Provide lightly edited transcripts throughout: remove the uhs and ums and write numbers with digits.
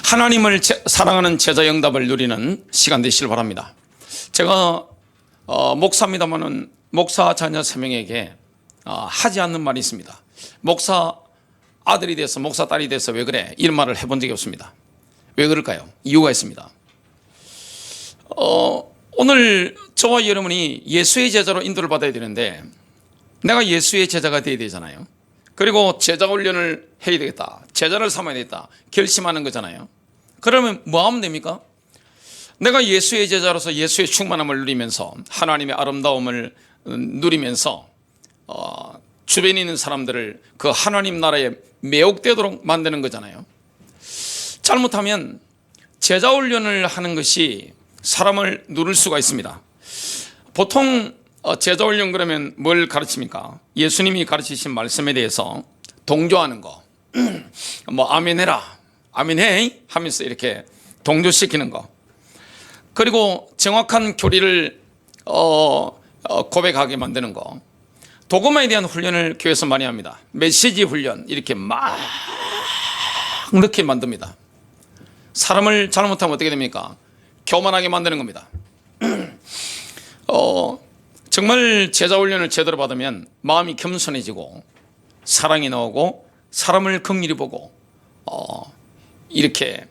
하나님을 사랑하는 제자 영답을 누리는 시간 되시길 바랍니다. 제가 목사입니다마는 목사 자녀 3명에게 하지 않는 말이 있습니다. 목사 아들이 돼서 목사 딸이 돼서 왜 그래? 이런 말을 해본 적이 없습니다. 왜 그럴까요? 이유가 있습니다. 오늘 저와 여러분이 예수의 제자로 인도를 받아야 되는데 내가 예수의 제자가 되어야 되잖아요. 그리고 제자 훈련을 해야 되겠다, 제자를 삼아야 되겠다 결심하는 거잖아요. 그러면 뭐 하면 됩니까? 내가 예수의 제자로서 예수의 충만함을 누리면서 하나님의 아름다움을 누리면서 주변에 있는 사람들을 그 하나님 나라에 매혹되도록 만드는 거잖아요. 잘못하면 제자 훈련을 하는 것이 사람을 누를 수가 있습니다. 보통 제자 훈련 그러면 뭘 가르칩니까? 예수님이 가르치신 말씀에 대해서 동조하는 거, 뭐 아멘해라, 아멘해 하면서 이렇게 동조시키는 거, 그리고 정확한 교리를 고백하게 만드는 거, 도구마에 대한 훈련을 교회에서 많이 합니다. 메시지 훈련 이렇게 막 넣게 만듭니다. 사람을 잘못하면 어떻게 됩니까? 교만하게 만드는 겁니다. 정말 제자 훈련을 제대로 받으면 마음이 겸손해지고 사랑이 나오고 사람을 긍휼히 보고 이렇게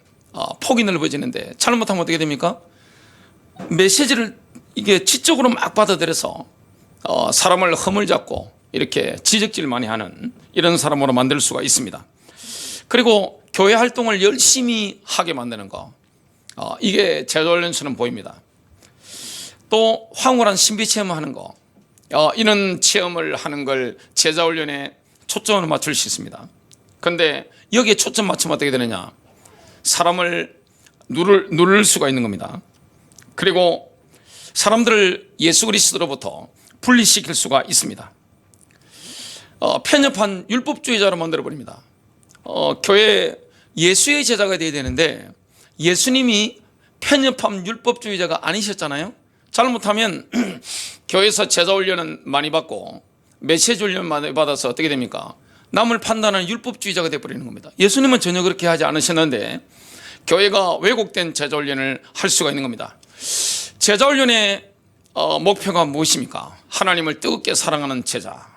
폭이 넓어지는데, 잘못하면 어떻게 됩니까? 메시지를 이게 지적으로 막 받아들여서 사람을 허물 잡고 이렇게 지적질 많이 하는 이런 사람으로 만들 수가 있습니다. 그리고 교회 활동을 열심히 하게 만드는 거, 이게 제자 훈련처럼 보입니다. 또 황홀한 신비 체험하는 거, 이런 체험을 하는 걸 제자 훈련에 초점을 맞출 수 있습니다. 그런데 여기에 초점 맞추면 어떻게 되느냐? 사람을 누를 수가 있는 겁니다. 그리고 사람들을 예수 그리스도로부터 분리시킬 수가 있습니다. 편협한 율법주의자로 만들어버립니다. 교회 예수의 제자가 되어야 되는데 예수님이 편협한 율법주의자가 아니셨잖아요. 잘못하면 교회에서 제자 훈련은 많이 받고 메시지 훈련 많이 받아서 어떻게 됩니까? 남을 판단하는 율법주의자가 되어버리는 겁니다. 예수님은 전혀 그렇게 하지 않으셨는데 교회가 왜곡된 제자 훈련을 할 수가 있는 겁니다. 제자 훈련의 목표가 무엇입니까? 하나님을 뜨겁게 사랑하는 제자,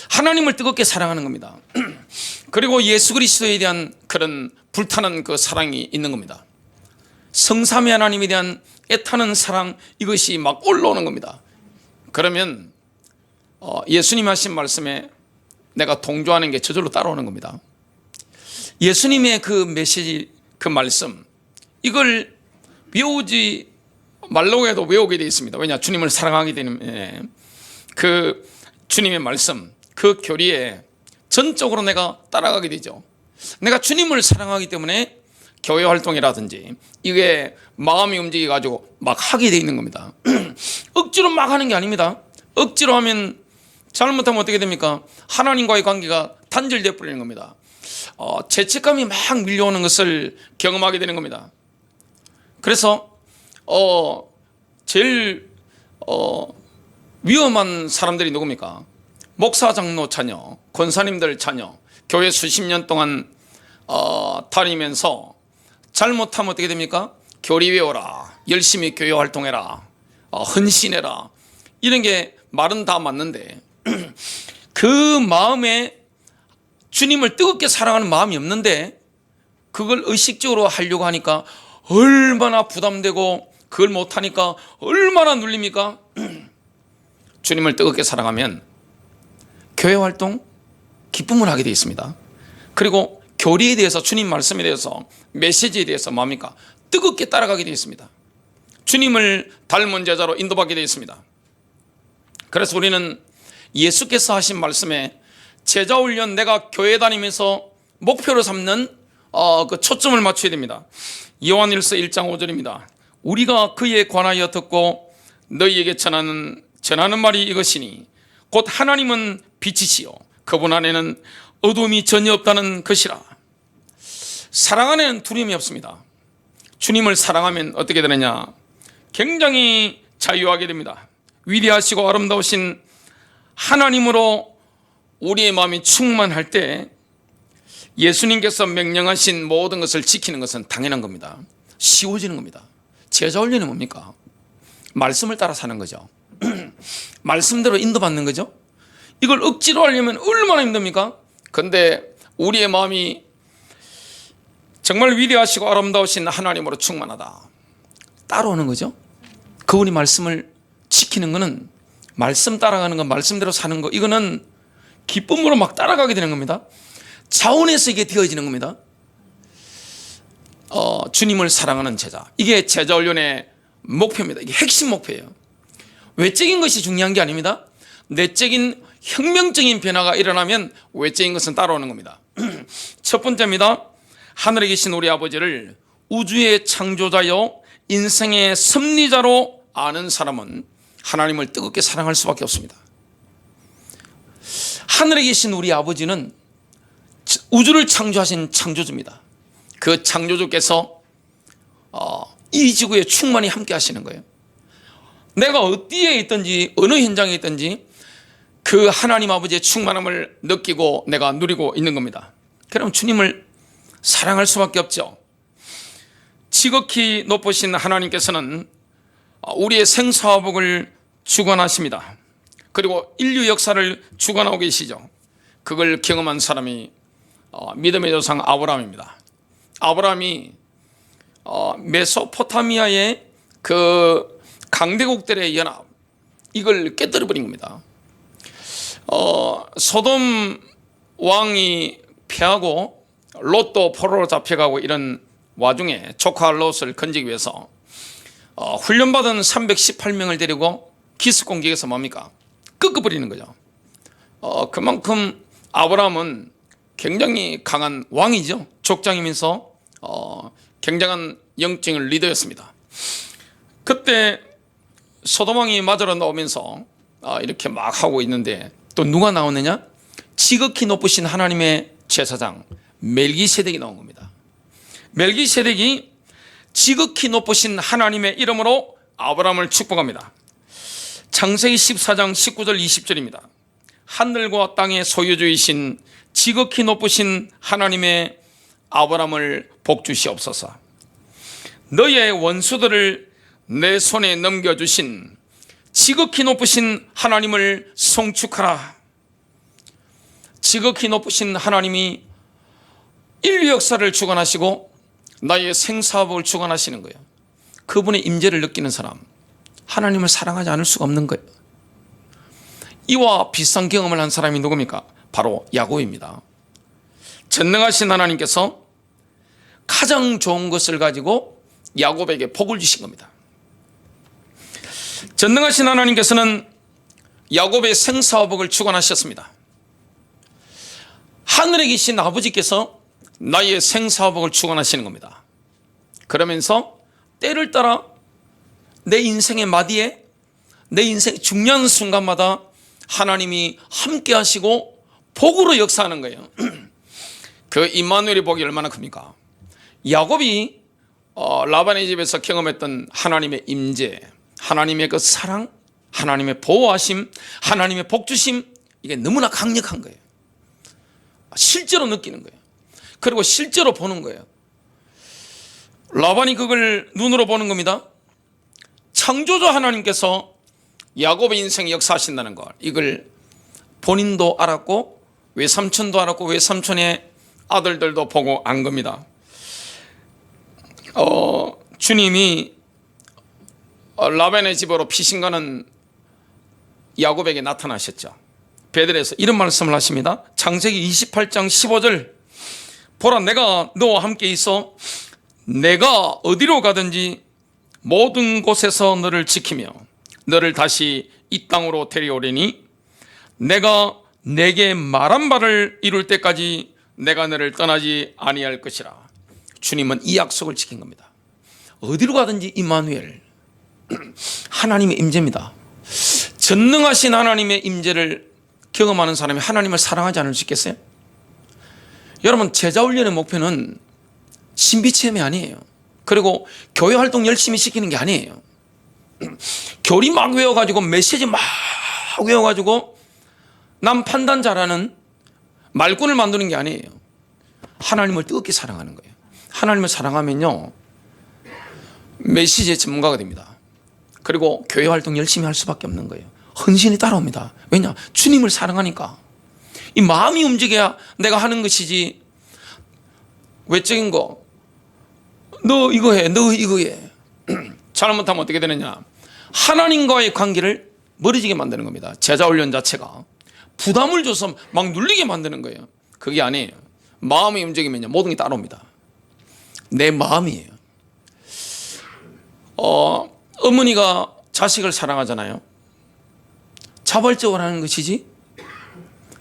하나님을 뜨겁게 사랑하는 겁니다. 그리고 예수 그리스도에 대한 그런 불타는 그 사랑이 있는 겁니다. 성삼위 하나님에 대한 애타는 사랑, 이것이 막 올라오는 겁니다. 그러면 예수님이 하신 말씀에 내가 동조하는 게 저절로 따라오는 겁니다. 예수님의 그 메시지, 그 말씀, 이걸 외우지 말라고 해도 외우게 되어 있습니다. 왜냐? 주님을 사랑하게 되는 그 주님의 말씀, 그 교리에 전적으로 내가 따라가게 되죠. 내가 주님을 사랑하기 때문에 교회 활동이라든지 이게 마음이 움직여가지고 막 하게 돼 있는 겁니다. 억지로 막 하는 게 아닙니다. 억지로 하면 잘못하면 어떻게 됩니까? 하나님과의 관계가 단절되어 버리는 겁니다. 죄책감이 막 밀려오는 것을 경험하게 되는 겁니다. 그래서 제일 위험한 사람들이 누굽니까? 목사 장로 자녀, 권사님들 자녀, 교회 수십 년 동안 다니면서 잘못하면 어떻게 됩니까? 교리 외워라, 열심히 교회 활동해라, 헌신해라, 이런 게 말은 다 맞는데 그 마음에 주님을 뜨겁게 사랑하는 마음이 없는데 그걸 의식적으로 하려고 하니까 얼마나 부담되고, 그걸 못하니까 얼마나 눌립니까? 주님을 뜨겁게 사랑하면 교회 활동 기쁨을 하게 되어 있습니다. 그리고 교리에 대해서, 주님 말씀에 대해서, 메시지에 대해서 뭡니까? 뜨겁게 따라가게 되어 있습니다. 주님을 닮은 제자로 인도받게 되어 있습니다. 그래서 우리는 예수께서 하신 말씀에 제자 훈련, 내가 교회 다니면서 목표로 삼는 그 초점을 맞춰야 됩니다. 요한일서 1장 5절입니다. 우리가 그에 관하여 듣고 너희에게 전하는 말이 이것이니 곧 하나님은 빛이시요 그분 안에는 어둠이 전혀 없다는 것이라. 사랑 안에는 두려움이 없습니다. 주님을 사랑하면 어떻게 되느냐? 굉장히 자유하게 됩니다. 위대하시고 아름다우신 하나님으로 우리의 마음이 충만할 때 예수님께서 명령하신 모든 것을 지키는 것은 당연한 겁니다. 쉬워지는 겁니다. 제자 훈련이 뭡니까? 말씀을 따라 사는 거죠. 말씀대로 인도받는 거죠. 이걸 억지로 하려면 얼마나 힘듭니까? 근데 우리의 마음이 정말 위대하시고 아름다우신 하나님으로 충만하다, 따라오는 거죠. 그분이 말씀을 지키는 거는, 말씀 따라가는 거, 말씀대로 사는 거, 이거는 기쁨으로 막 따라가게 되는 겁니다. 자원에서 이게 되어지는 겁니다. 주님을 사랑하는 제자, 이게 제자 훈련의 목표입니다. 이게 핵심 목표예요. 외적인 것이 중요한 게 아닙니다. 내적인 혁명적인 변화가 일어나면 외적인 것은 따라오는 겁니다. 첫 번째입니다. 하늘에 계신 우리 아버지를 우주의 창조자요 인생의 섭리자로 아는 사람은 하나님을 뜨겁게 사랑할 수밖에 없습니다. 하늘에 계신 우리 아버지는 우주를 창조하신 창조주입니다. 그 창조주께서 이 지구에 충만히 함께 하시는 거예요. 내가 어디에 있든지 어느 현장에 있든지 그 하나님 아버지의 충만함을 느끼고 내가 누리고 있는 겁니다. 그럼 주님을 사랑할 수밖에 없죠. 지극히 높으신 하나님께서는 우리의 생사화복을 주관하십니다. 그리고 인류 역사를 주관하고 계시죠. 그걸 경험한 사람이 믿음의 조상 아브라함입니다. 아브라함이 메소포타미아의 그 강대국들의 연합, 이걸 깨뜨려 버린 겁니다. 소돔 왕이 패하고 롯도 포로로 잡혀가고 이런 와중에 조카 롯을 건지기 위해서 훈련받은 318명을 데리고 기습 공격해서 뭡니까? 꺾어버리는 거죠. 그만큼 아브라함은 굉장히 강한 왕이죠. 족장이면서 굉장한 영적인 리더였습니다. 그때 소돔 왕이 맞으러 나오면서 이렇게 막 하고 있는데 또 누가 나오느냐? 지극히 높으신 하나님의 제사장 멜기세덱이 나온 겁니다. 멜기세덱이 지극히 높으신 하나님의 이름으로 아브라함을 축복합니다. 창세기 14장 19절 20절입니다. 하늘과 땅의 소유주이신 지극히 높으신 하나님의 아브라함을 복주시옵소서. 너의 원수들을 내 손에 넘겨주신 지극히 높으신 하나님을 송축하라. 지극히 높으신 하나님이 인류 역사를 주관하시고 나의 생사복을 주관하시는 거예요. 그분의 임재를 느끼는 사람, 하나님을 사랑하지 않을 수가 없는 거예요. 이와 비슷한 경험을 한 사람이 누굽니까? 바로 야곱입니다. 전능하신 하나님께서 가장 좋은 것을 가지고 야곱에게 복을 주신 겁니다. 전능하신 하나님께서는 야곱의 생사복을 주관하셨습니다. 하늘에 계신 아버지께서 나의 생사복을 주관하시는 겁니다. 그러면서 때를 따라 내 인생의 마디에, 내 인생 중요한 순간마다 하나님이 함께 하시고 복으로 역사하는 거예요. 그 임마누엘의 복이 얼마나 큽니까? 야곱이 라반의 집에서 경험했던 하나님의 임재, 하나님의 그 사랑, 하나님의 보호하심, 하나님의 복주심, 이게 너무나 강력한 거예요. 실제로 느끼는 거예요. 그리고 실제로 보는 거예요. 라반이 그걸 눈으로 보는 겁니다. 창조주 하나님께서 야곱의 인생에 역사하신다는 것, 이걸 본인도 알았고 외삼촌도 알았고 외삼촌의 아들들도 보고 안 겁니다. 주님이 라반의 집으로 피신가는 야곱에게 나타나셨죠. 베들에서 이런 말씀을 하십니다. 창세기 28장 15절, 보라 내가 너와 함께 있어 내가 어디로 가든지 모든 곳에서 너를 지키며 너를 다시 이 땅으로 데려오리니 내가 내게 말한 바를 이룰 때까지 내가 너를 떠나지 아니할 것이라. 주님은 이 약속을 지킨 겁니다. 어디로 가든지 임마누엘, 하나님의 임재입니다. 전능하신 하나님의 임재를 경험하는 사람이 하나님을 사랑하지 않을 수 있겠어요? 여러분, 제자훈련의 목표는 신비체험이 아니에요. 그리고 교회 활동 열심히 시키는 게 아니에요. 교리 막 외워가지고 메시지 막 외워가지고 남 판단 잘하는 말꾼을 만드는 게 아니에요. 하나님을 뜨겁게 사랑하는 거예요. 하나님을 사랑하면요, 메시지의 전문가가 됩니다. 그리고 교회 활동 열심히 할 수밖에 없는 거예요. 헌신이 따라옵니다. 왜냐? 주님을 사랑하니까. 이 마음이 움직여야 내가 하는 것이지, 외적인 거, 너 이거 해, 너 이거 해. 잘못하면 어떻게 되느냐? 하나님과의 관계를 멀어지게 만드는 겁니다. 제자 훈련 자체가 부담을 줘서 막 눌리게 만드는 거예요. 그게 아니에요. 마음이 움직이면요, 모든 게 따라옵니다. 내 마음이에요. 어머니가 자식을 사랑하잖아요. 자발적으로 하는 것이지,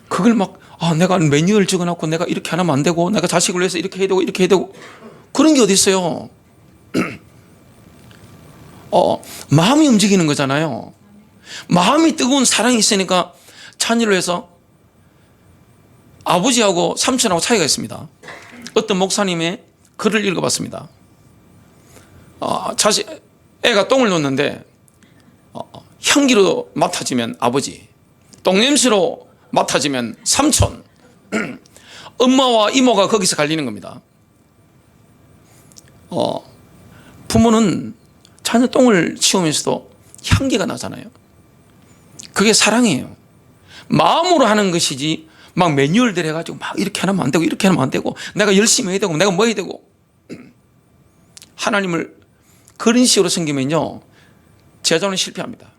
그걸 막 내가 매뉴얼 적어놓고 내가 이렇게 하면 안 되고, 내가 자식을 위해서 이렇게 해야 되고 이렇게 해야 되고, 그런 게 어디 있어요. 마음이 움직이는 거잖아요. 마음이 뜨거운 사랑이 있으니까. 자녀를 위해서 아버지하고 삼촌하고 차이가 있습니다. 어떤 목사님의 글을 읽어봤습니다. 애가 똥을 놓는데 향기로 맡아지면 아버지, 똥냄새로 맡아지면 삼촌, 엄마와 이모가 거기서 갈리는 겁니다. 부모는 자녀 똥을 치우면서도 향기가 나잖아요. 그게 사랑이에요. 마음으로 하는 것이지, 막 매뉴얼들 해가지고 막 이렇게 하면 안 되고 이렇게 하면 안 되고, 내가 열심히 해야 되고 내가 뭐 해야 되고. 하나님을 그런 식으로 섬기면요, 제자는 실패합니다.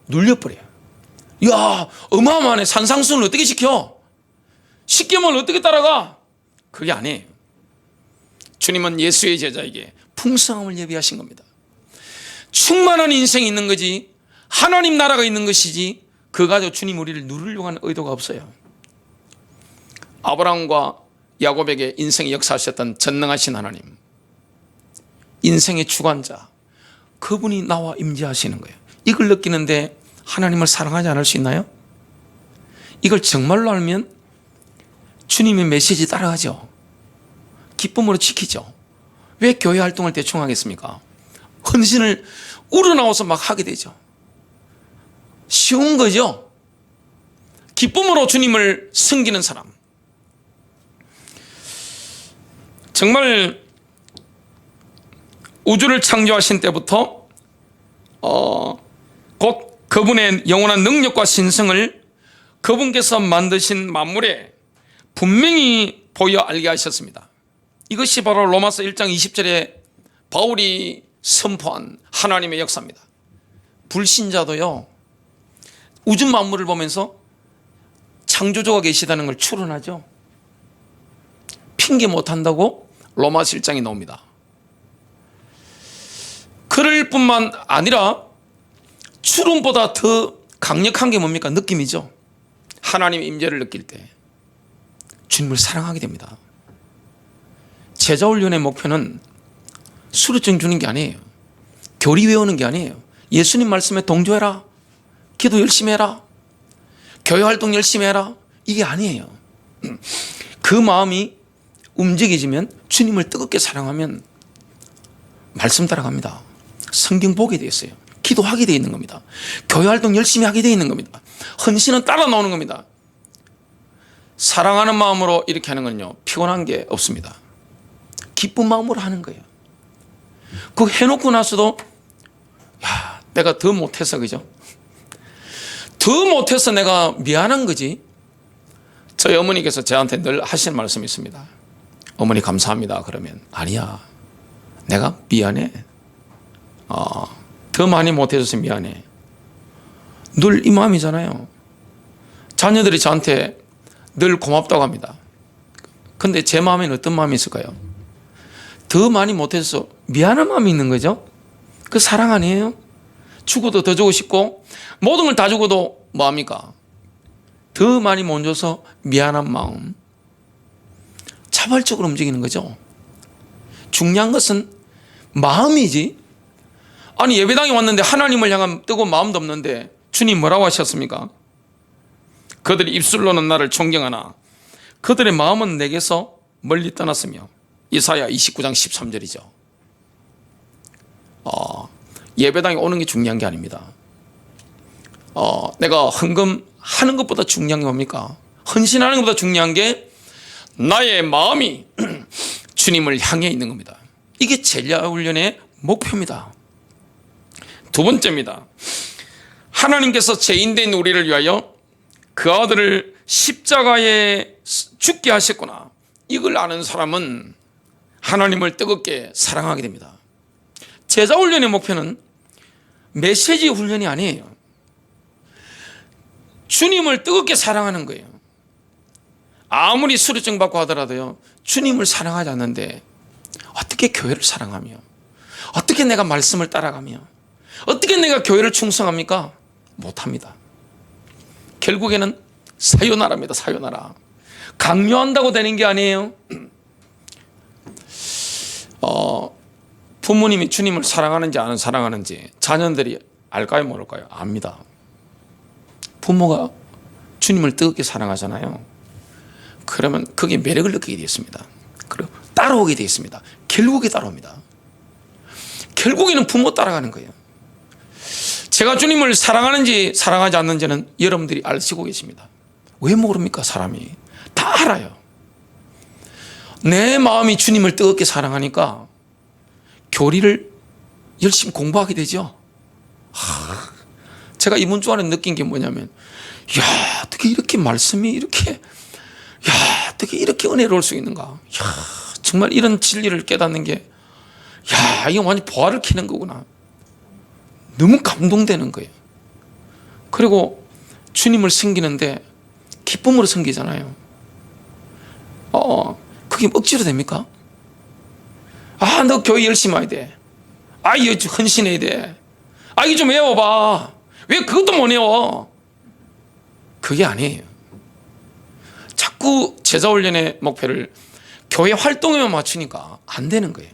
눌려버려요. 야, 어마어마하네. 산상수훈을 어떻게 시켜? 십계명을 어떻게 따라가? 그게 아니에요. 주님은 예수의 제자에게 풍성함을 예비하신 겁니다. 충만한 인생이 있는 거지, 하나님 나라가 있는 것이지, 그거 가지고 주님 우리를 누르려고 하는 의도가 없어요. 아브라함과 야곱에게 인생의 역사하셨던 전능하신 하나님, 인생의 주관자, 그분이 나와 임재하시는 거예요. 이걸 느끼는데 하나님을 사랑하지 않을 수 있나요? 이걸 정말로 알면 주님의 메시지 따라가죠. 기쁨으로 지키죠. 왜 교회 활동을 대충 하겠습니까? 헌신을 우러나와서 막 하게 되죠. 쉬운 거죠. 기쁨으로 주님을 섬기는 사람, 정말 우주를 창조하신 때부터 곧 그분의 영원한 능력과 신성을 그분께서 만드신 만물에 분명히 보여 알게 하셨습니다. 이것이 바로 로마서 1장 20절에 바울이 선포한 하나님의 역사입니다. 불신자도요, 우주 만물을 보면서 창조주가 계시다는 걸 추론하죠. 핑계 못한다고 로마서 1장이 나옵니다. 그럴 뿐만 아니라 추론보다 더 강력한 게 뭡니까? 느낌이죠. 하나님의 임재를 느낄 때 주님을 사랑하게 됩니다. 제자훈련의 목표는 수료증 주는 게 아니에요. 교리 외우는 게 아니에요. 예수님 말씀에 동조해라, 기도 열심히 해라, 교회 활동 열심히 해라, 이게 아니에요. 그 마음이 움직이지면, 주님을 뜨겁게 사랑하면 말씀 따라갑니다. 성경 보게 되어 있어요. 기도하게 되어 있는 겁니다. 교회 활동 열심히 하게 되어 있는 겁니다. 헌신은 따라 나오는 겁니다. 사랑하는 마음으로 이렇게 하는 건요, 피곤한 게 없습니다. 기쁜 마음으로 하는 거예요. 그거 해놓고 나서도 내가 더 못해서, 그죠? 더 못해서 내가 미안한 거지. 저희 어머니께서 저한테 늘 하시는 말씀이 있습니다. 어머니 감사합니다. 그러면 아니야, 내가 미안해. 더 많이 못해줘서 미안해. 늘 이 마음이잖아요. 자녀들이 저한테 늘 고맙다고 합니다. 근데 제 마음에는 어떤 마음이 있을까요? 더 많이 못해서 미안한 마음이 있는 거죠. 그 사랑 아니에요? 죽어도 더 주고 싶고, 모든 걸 다 주고도 뭐합니까? 더 많이 못 줘서 미안한 마음. 자발적으로 움직이는 거죠. 중요한 것은 마음이지. 아니, 예배당에 왔는데 하나님을 향한 뜨거운 마음도 없는데 주님 뭐라고 하셨습니까? 그들이 입술로는 나를 존경하나 그들의 마음은 내게서 멀리 떠났으며. 이사야 29장 13절이죠. 예배당에 오는 게 중요한 게 아닙니다. 내가 헌금하는 것보다 중요한 게 뭡니까? 헌신하는 것보다 중요한 게 나의 마음이 주님을 향해 있는 겁니다. 이게 제자 훈련의 목표입니다. 두 번째입니다. 하나님께서 죄인된 우리를 위하여 그 아들을 십자가에 죽게 하셨구나. 이걸 아는 사람은 하나님을 뜨겁게 사랑하게 됩니다. 제자 훈련의 목표는 메시지 훈련이 아니에요. 주님을 뜨겁게 사랑하는 거예요. 아무리 수료증 받고 하더라도요, 주님을 사랑하지 않는데 어떻게 교회를 사랑하며, 어떻게 내가 말씀을 따라가며, 어떻게 내가 교회를 충성합니까? 못합니다. 결국에는 사요나라입니다. 사요나라. 강요한다고 되는 게 아니에요. 부모님이 주님을 사랑하는지 안 사랑하는지 자녀들이 알까요, 모를까요? 압니다. 부모가 주님을 뜨겁게 사랑하잖아요. 그러면 거기에 매력을 느끼게 되어 있습니다. 그리고 따라오게 되어 있습니다. 결국에 따라옵니다. 결국에는 부모 따라가는 거예요. 제가 주님을 사랑하는지 사랑하지 않는지는 여러분들이 아시고 계십니다. 왜 모릅니까? 사람이 다 알아요. 내 마음이 주님을 뜨겁게 사랑하니까 교리를 열심히 공부하게 되죠. 제가 이번 주 안에 느낀 게 뭐냐면, 야, 어떻게 이렇게 말씀이 이렇게, 야, 어떻게 이렇게 은혜로울 수 있는가. 야, 정말 이런 진리를 깨닫는 게, 야, 이거 완전 보화를 캐는 거구나. 너무 감동되는 거예요. 그리고 주님을 섬기는데 기쁨으로 섬기잖아요. 그게 억지로 됩니까? 아, 너 교회 열심히 와야 돼. 아, 이거 헌신해야 돼. 아, 이거 좀 외워봐. 왜 그것도 못 외워? 그게 아니에요. 자꾸 제자훈련의 목표를 교회 활동에만 맞추니까 안 되는 거예요.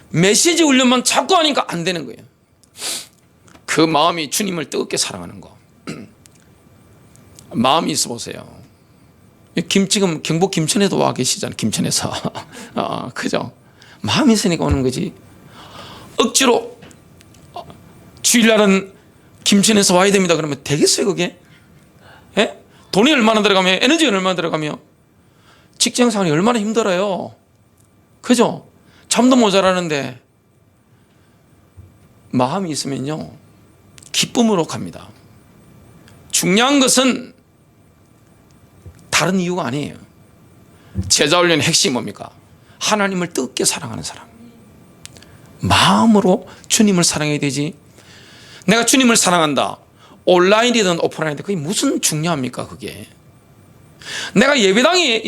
메시지 훈련만 자꾸 하니까 안 되는 거예요. 그 마음이 주님을 뜨겁게 사랑하는 거. 마음이 있어 보세요. 지금 경북 김천에도 와 계시잖아요. 김천에서. 그죠? 마음이 있으니까 오는 거지. 억지로 주일날은 김천에서 와야 됩니다. 그러면 되겠어요, 그게? 예? 돈이 얼마나 들어가며, 에너지가 얼마나 들어가며, 직장 생활이 얼마나 힘들어요. 그죠? 잠도 모자라는데, 마음이 있으면요, 기쁨으로 갑니다. 중요한 것은 다른 이유가 아니에요. 제자훈련의 핵심이 뭡니까? 하나님을 뜨겁게 사랑하는 사람. 마음으로 주님을 사랑해야 되지. 내가 주님을 사랑한다. 온라인이든 오프라인이든 그게 무슨 중요합니까, 그게? 내가 예배당에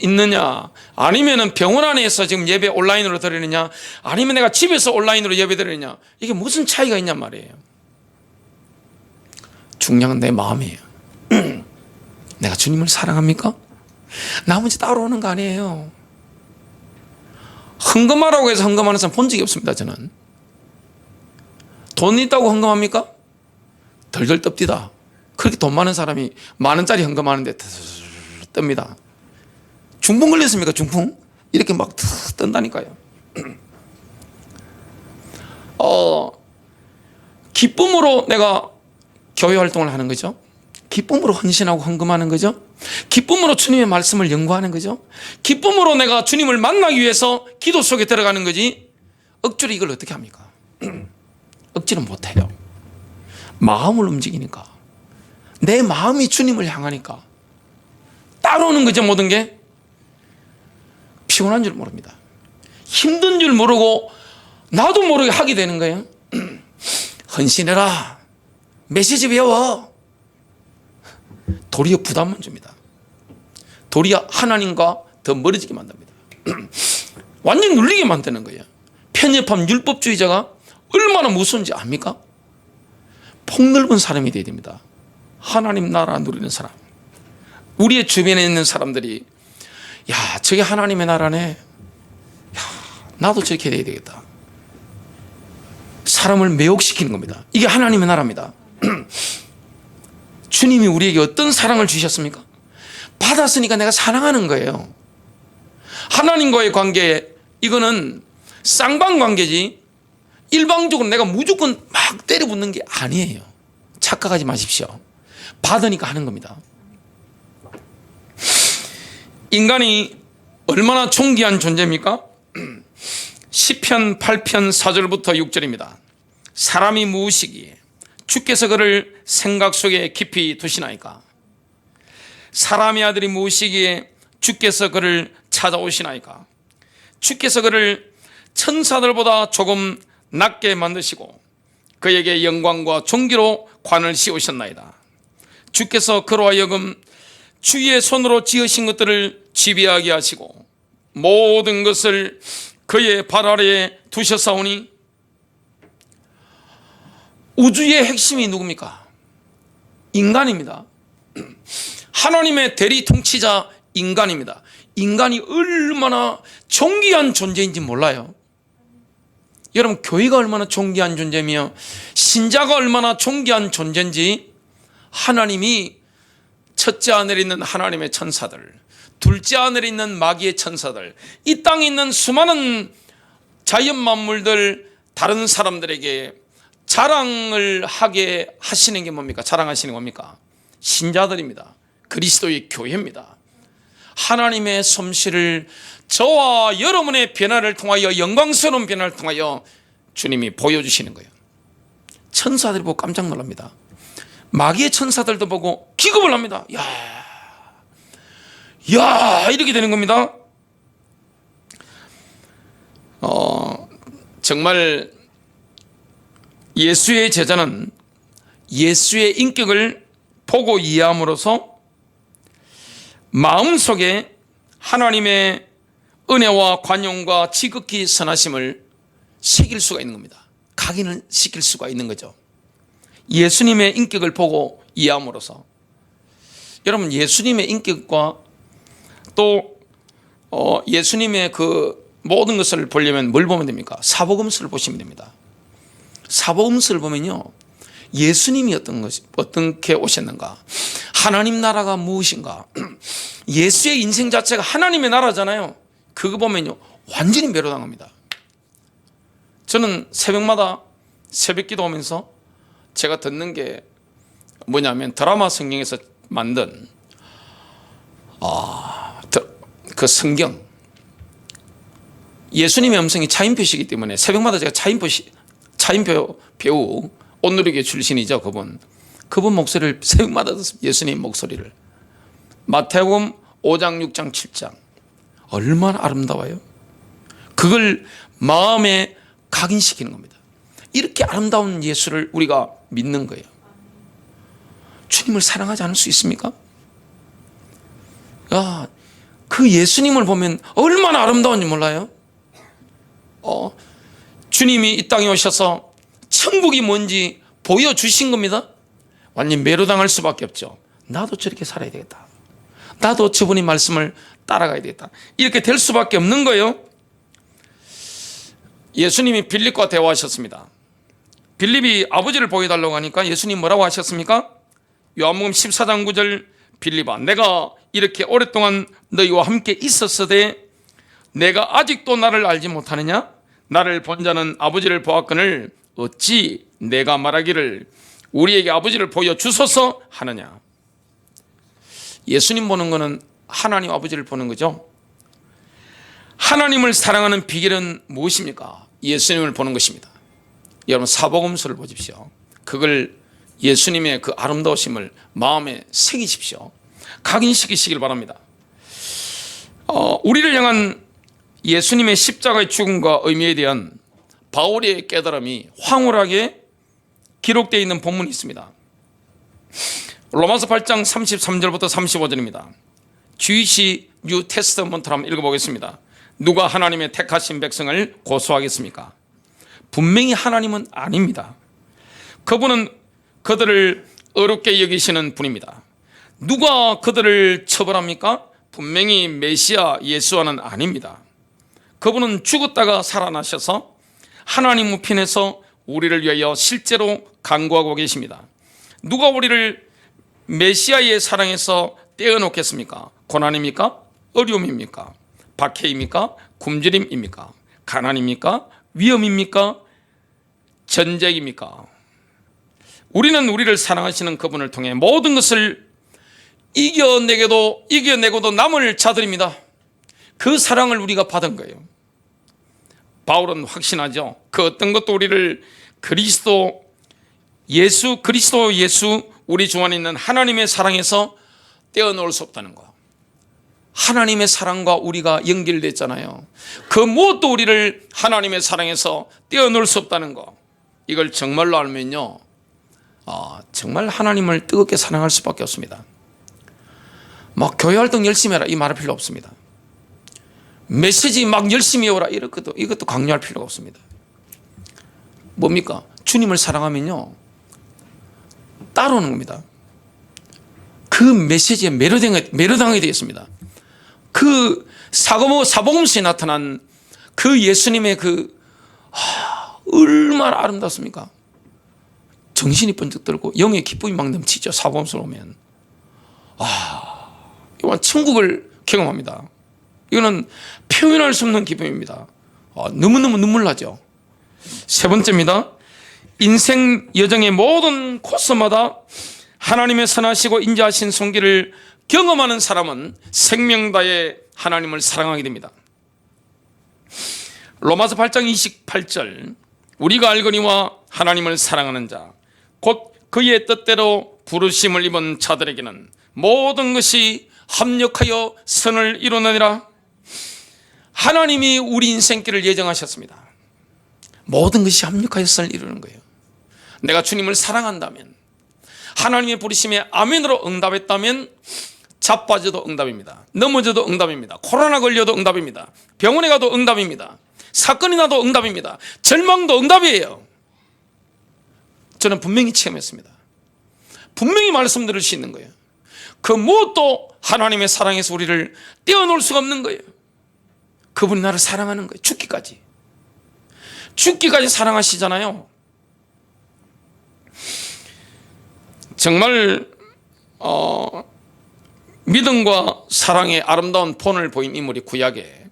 있느냐, 아니면 병원 안에서 지금 예배 온라인으로 드리느냐, 아니면 내가 집에서 온라인으로 예배 드리느냐, 이게 무슨 차이가 있냔 말이에요. 중요한 건 내 마음이에요. 내가 주님을 사랑합니까? 나머지 따라오는 거 아니에요. 헌금하라고 해서 헌금하는 사람 본 적이 없습니다, 저는. 돈 있다고 헌금합니까? 덜덜 떱디다. 그렇게 돈 많은 사람이 만 원짜리 헌금하는데 뜹니다. 중풍 걸렸습니까? 중풍? 이렇게 막 뜬다니까요. 기쁨으로 내가 교회 활동을 하는 거죠. 기쁨으로 헌신하고 헌금하는 거죠. 기쁨으로 주님의 말씀을 연구하는 거죠. 기쁨으로 내가 주님을 만나기 위해서 기도 속에 들어가는 거지. 억지로 이걸 어떻게 합니까? 억지는 못해요. 마음을 움직이니까, 내 마음이 주님을 향하니까 따라오는 거죠. 모든 게 피곤한 줄 모릅니다. 힘든 줄 모르고 나도 모르게 하게 되는 거예요. 헌신해라, 메시지 배워. 도리어 부담만 줍니다. 도리어 하나님과 더 멀어지게 만듭니다. 완전 눌리게 만드는 거예요. 편협한 율법주의자가 얼마나 무서운지 압니까? 폭넓은 사람이 되어야 됩니다. 하나님 나라 누리는 사람. 우리의 주변에 있는 사람들이, 야, 저게 하나님의 나라네. 야, 나도 저렇게 돼야 되겠다. 사람을 매혹시키는 겁니다. 이게 하나님의 나라입니다. 주님이 우리에게 어떤 사랑을 주셨습니까? 받았으니까 내가 사랑하는 거예요. 하나님과의 관계, 이거는 쌍방관계지 일방적으로 내가 무조건 막 때려붙는 게 아니에요. 착각하지 마십시오. 받으니까 하는 겁니다. 인간이 얼마나 존귀한 존재입니까? 시편 8편 4절부터 6절입니다. 사람이 무엇이기에 주께서 그를 생각 속에 깊이 두시나이까? 사람의 아들이 무엇이기에 주께서 그를 찾아오시나이까? 주께서 그를 천사들보다 조금 낮게 만드시고 그에게 영광과 존귀로 관을 씌우셨나이다. 주께서 그로 하여금 주의 손으로 지으신 것들을 지배하게 하시고 모든 것을 그의 발 아래에 두셨사오니, 우주의 핵심이 누굽니까? 인간입니다. 하나님의 대리 통치자 인간입니다. 인간이 얼마나 존귀한 존재인지 몰라요. 여러분, 교회가 얼마나 존귀한 존재며 신자가 얼마나 존귀한 존재인지 하나님이 첫째 하늘에 있는 하나님의 천사들, 둘째 하늘에 있는 마귀의 천사들, 이 땅에 있는 수많은 자연 만물들, 다른 사람들에게 자랑을 하게 하시는 게 뭡니까? 자랑하시는 겁니까? 신자들입니다. 그리스도의 교회입니다. 하나님의 솜씨를 저와 여러분의 변화를 통하여, 영광스러운 변화를 통하여 주님이 보여주시는 거예요. 천사들이 보고 깜짝 놀랍니다. 마귀의 천사들도 보고 기겁을 합니다. 야, 이렇게 되는 겁니다. 정말 예수의 제자는 예수의 인격을 보고 이해함으로써 마음속에 하나님의 은혜와 관용과 지극히 선하심을 새길 수가 있는 겁니다. 각인을 시킬 수가 있는 거죠. 예수님의 인격을 보고 이해함으로써. 여러분, 예수님의 인격과 또 예수님의 그 모든 것을 보려면 뭘 보면 됩니까? 사복음서를 보시면 됩니다. 사복음서를 보면요, 예수님이 어떻게 오셨는가, 하나님 나라가 무엇인가, 예수의 인생 자체가 하나님의 나라잖아요. 그거 보면요 완전히 매료당합니다. 저는 새벽마다 새벽 기도하면서 제가 듣는 게 뭐냐면, 드라마 성경에서 만든 그 성경, 예수님의 음성이 차인표시기 때문에 새벽마다 제가 차인표 배우, 온누리교회 출신이죠. 그분 목소리를 새벽마다 듣습니다. 예수님 목소리를. 마태복음 5장 6장 7장 얼마나 아름다워요. 그걸 마음에 각인시키는 겁니다. 이렇게 아름다운 예수를 우리가 믿는 거예요. 주님을 사랑하지 않을 수 있습니까? 그 예수님을 보면 얼마나 아름다운지 몰라요? 주님이 이 땅에 오셔서 천국이 뭔지 보여주신 겁니다. 완전 매료당할 수밖에 없죠. 나도 저렇게 살아야 되겠다. 나도 저분의 말씀을 따라가야 되겠다. 이렇게 될 수밖에 없는 거예요. 예수님이 빌립과 대화하셨습니다. 빌립이 아버지를 보여달라고 하니까 예수님 뭐라고 하셨습니까? 요한복음 14장 9절, 빌립아, 내가 이렇게 오랫동안 너희와 함께 있었으되 내가 아직도 나를 알지 못하느냐? 나를 본 자는 아버지를 보았거늘 어찌 내가 말하기를 우리에게 아버지를 보여주소서 하느냐? 예수님 보는 것은 하나님 아버지를 보는 거죠. 하나님을 사랑하는 비결은 무엇입니까? 예수님을 보는 것입니다. 여러분, 사복음서를 보십시오. 그걸 예수님의 그 아름다우심을 마음에 새기십시오. 각인시키시길 바랍니다. 우리를 향한 예수님의 십자가의 죽음과 의미에 대한 바울의 깨달음이 황홀하게 기록되어 있는 본문이 있습니다. 로마서 8장 33절부터 35절입니다. 주이시 뉴 테스트먼트를 한번 읽어보겠습니다. 누가 하나님의 택하신 백성을 고소하겠습니까? 분명히 하나님은 아닙니다. 그분은 그들을 어렵게 여기시는 분입니다. 누가 그들을 처벌합니까? 분명히 메시아 예수와는 아닙니다. 그분은 죽었다가 살아나셔서 하나님 우편에서 우리를 위하여 실제로 간구하고 계십니다. 누가 우리를 메시아의 사랑에서 떼어놓겠습니까? 고난입니까? 어려움입니까? 박해입니까? 굶주림입니까? 가난입니까? 위험입니까? 전쟁입니까? 우리는 우리를 사랑하시는 그분을 통해 모든 것을 이겨내고도 남을 자들입니다. 그 사랑을 우리가 받은 거예요. 바울은 확신하죠. 그 어떤 것도 우리를 그리스도 예수 우리 주 안에 있는 하나님의 사랑에서 떼어놓을 수 없다는 거. 하나님의 사랑과 우리가 연결됐잖아요. 그 무엇도 우리를 하나님의 사랑에서 떼어놓을 수 없다는 거. 이걸 정말로 알면요, 정말 하나님을 뜨겁게 사랑할 수밖에 없습니다. 막 교회 활동 열심히 해라 이 말할 필요 없습니다. 메시지 막 열심히 해오라 이것도 강요할 필요가 없습니다. 뭡니까? 주님을 사랑하면요, 따라오는 겁니다. 그 메시지에 매료당하게 되어 있습니다. 그 사복음서에 나타난 그 예수님의 얼마나 아름답습니까? 정신이 번쩍 들고 영의 기쁨이 막 넘치죠. 사복음서로 오면 이건 천국을 경험합니다. 이거는 표현할 수 없는 기쁨입니다. 너무너무 눈물 나죠. 세 번째입니다. 인생 여정의 모든 코스마다 하나님의 선하시고 인자하신 손길을 경험하는 사람은 생명 다해 하나님을 사랑하게 됩니다. 로마서 8장 28절, 우리가 알거니와 하나님을 사랑하는 자 곧 그의 뜻대로 부르심을 입은 자들에게는 모든 것이 합력하여 선을 이루느니라. 하나님이 우리 인생길을 예정하셨습니다. 모든 것이 합력하여 선을 이루는 거예요. 내가 주님을 사랑한다면, 하나님의 부르심에 아멘으로 응답했다면 자빠져도 응답입니다. 넘어져도 응답입니다. 코로나 걸려도 응답입니다. 병원에 가도 응답입니다. 사건이 나도 응답입니다. 절망도 응답이에요. 저는 분명히 체험했습니다. 분명히 말씀드릴 수 있는 거예요. 그 무엇도 하나님의 사랑에서 우리를 떼어놓을 수가 없는 거예요. 그분이 나를 사랑하는 거예요. 죽기까지 사랑하시잖아요. 정말 믿음과 사랑의 아름다운 본을 보인 인물이 구약에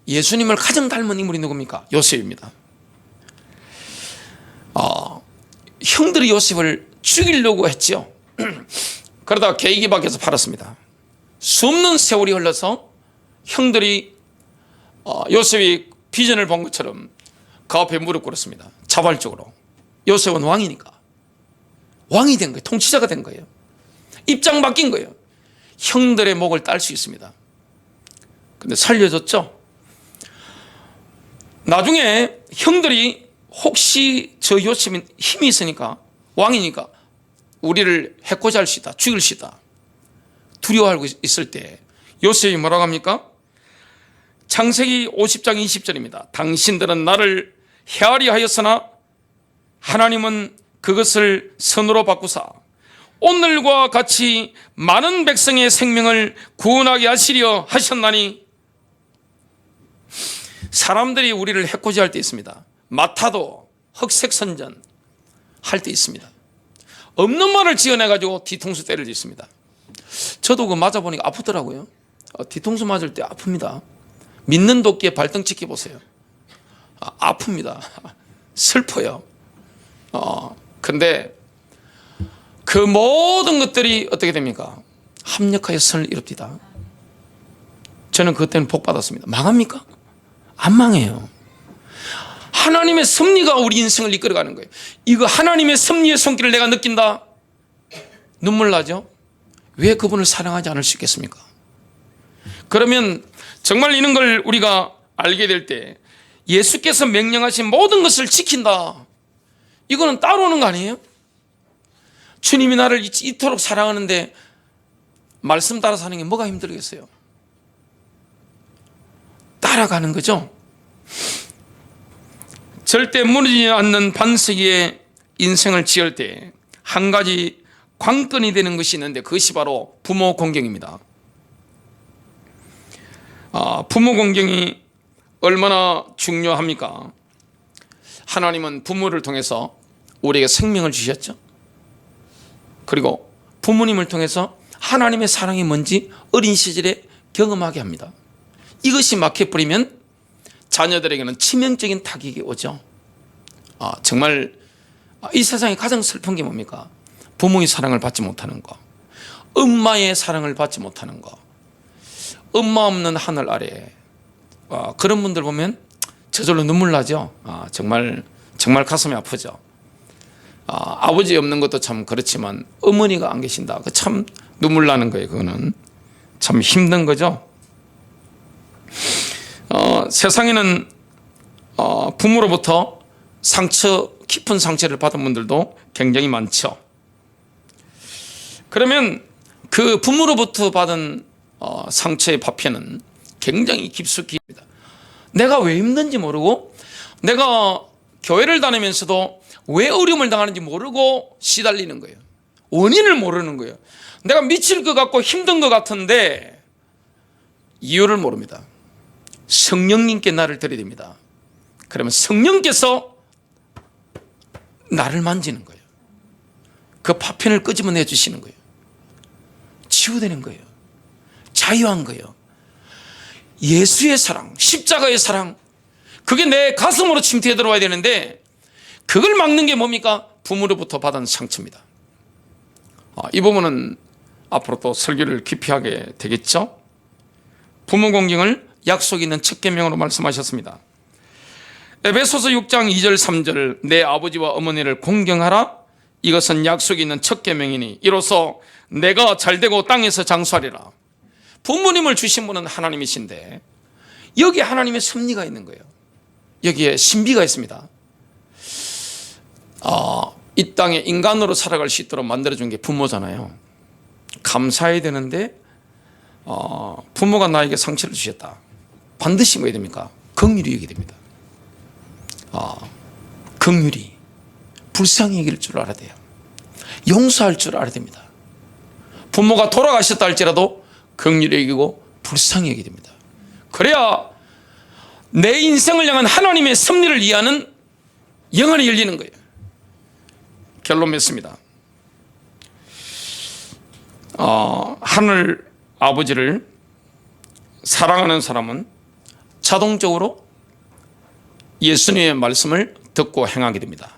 예수님을 가장 닮은 인물이 누굽니까? 요셉입니다. 형들이 요셉을 죽이려고 했죠. 그러다가 계기 밖에서 팔았습니다. 수없는 세월이 흘러서 형들이 요셉이 비전을 본 것처럼 그 앞에 무릎 꿇었습니다. 자발적으로. 요셉은 왕이니까. 왕이 된 거예요. 통치자가 된 거예요. 입장 바뀐 거예요. 형들의 목을 딸 수 있습니다. 근데 살려줬죠. 나중에 형들이 혹시 저 요셉이 힘이 있으니까, 왕이니까 우리를 해코지 할 수 있다, 죽일 수 있다 두려워하고 있을 때 요셉이 뭐라고 합니까? 창세기 50장 20절입니다. 당신들은 나를 헤아려 하였으나 하나님은 그것을 선으로 바꾸사 오늘과 같이 많은 백성의 생명을 구원하게 하시려 하셨나니. 사람들이 우리를 해코지할 때 있습니다. 마타도 흑색선전 할 때 있습니다. 없는 말을 지어내가지고 뒤통수 때릴 때 있습니다. 저도 그거 맞아보니까 아프더라고요. 뒤통수 맞을 때 아픕니다. 믿는 도끼에 발등 찍혀보세요. 아픕니다. 슬퍼요. 근데 그 모든 것들이 어떻게 됩니까? 합력하여 선을 이룹니다. 저는 그것 때문에 복 받았습니다. 망합니까? 안 망해요. 하나님의 섭리가 우리 인생을 이끌어가는 거예요. 이거 하나님의 섭리의 손길을 내가 느낀다. 눈물 나죠? 왜 그분을 사랑하지 않을 수 있겠습니까? 그러면 정말 이런 걸 우리가 알게 될 때 예수께서 명령하신 모든 것을 지킨다. 이거는 따라오는 거 아니에요? 주님이 나를 이토록 사랑하는데 말씀 따라 사는 게 뭐가 힘들겠어요? 따라가는 거죠. 절대 무너지지 않는 반석의 인생을 지을 때 한 가지 관건이 되는 것이 있는데 그것이 바로 부모 공경입니다. 부모 공경이 얼마나 중요합니까? 하나님은 부모를 통해서 우리에게 생명을 주셨죠. 그리고 부모님을 통해서 하나님의 사랑이 뭔지 어린 시절에 경험하게 합니다. 이것이 막혀버리면 자녀들에게는 치명적인 타격이 오죠. 정말 이 세상에 가장 슬픈 게 뭡니까? 부모의 사랑을 받지 못하는 거. 엄마의 사랑을 받지 못하는 거, 엄마 없는 하늘 아래, 그런 분들 보면 저절로 눈물 나죠. 정말 가슴이 아프죠. 아버지 없는 것도 참 그렇지만 어머니가 안 계신다, 그 참 눈물 나는 거예요. 그거는 참 힘든 거죠. 세상에는 부모로부터 깊은 상처를 받은 분들도 굉장히 많죠. 그러면 그 부모로부터 받은 상처의 파편은 굉장히 깊숙이 있습니다. 내가 왜 힘든지 모르고, 내가 교회를 다니면서도 왜 어려움을 당하는지 모르고 시달리는 거예요. 원인을 모르는 거예요. 내가 미칠 것 같고 힘든 것 같은데 이유를 모릅니다. 성령님께 나를 들이댑니다. 그러면 성령께서 나를 만지는 거예요. 그 파편을 끄집어내 주시는 거예요. 치유되는 거예요. 자유한 거예요. 예수의 사랑, 십자가의 사랑, 그게 내 가슴으로 침투해 들어와야 되는데, 그걸 막는 게 뭡니까? 부모로부터 받은 상처입니다. 이 부분은 앞으로 또 설교를 깊이 하게 되겠죠. 부모 공경을 약속 있는 첫 계명으로 말씀하셨습니다. 에베소서 6장 2절 3절, 내 아버지와 어머니를 공경하라, 이것은 약속 있는 첫 계명이니 이로써 내가 잘되고 땅에서 장수하리라. 부모님을 주신 분은 하나님이신데 여기 하나님의 섭리가 있는 거예요. 여기에 신비가 있습니다. 이 땅에 인간으로 살아갈 수 있도록 만들어준 게 부모잖아요. 감사해야 되는데 부모가 나에게 상처를 주셨다, 반드시 뭐 해야 됩니까? 긍휼히 여겨야 됩니다. 긍휼히, 불쌍히 여길 줄 알아야 돼요. 용서할 줄 알아야 됩니다. 부모가 돌아가셨다 할지라도 긍휼히 여기고 불쌍히 여겨야 됩니다. 그래야 내 인생을 향한 하나님의 섭리를 이해하는 영안이 열리는 거예요. 결론 맺습니다. 하늘 아버지를 사랑하는 사람은 자동적으로 예수님의 말씀을 듣고 행하게 됩니다.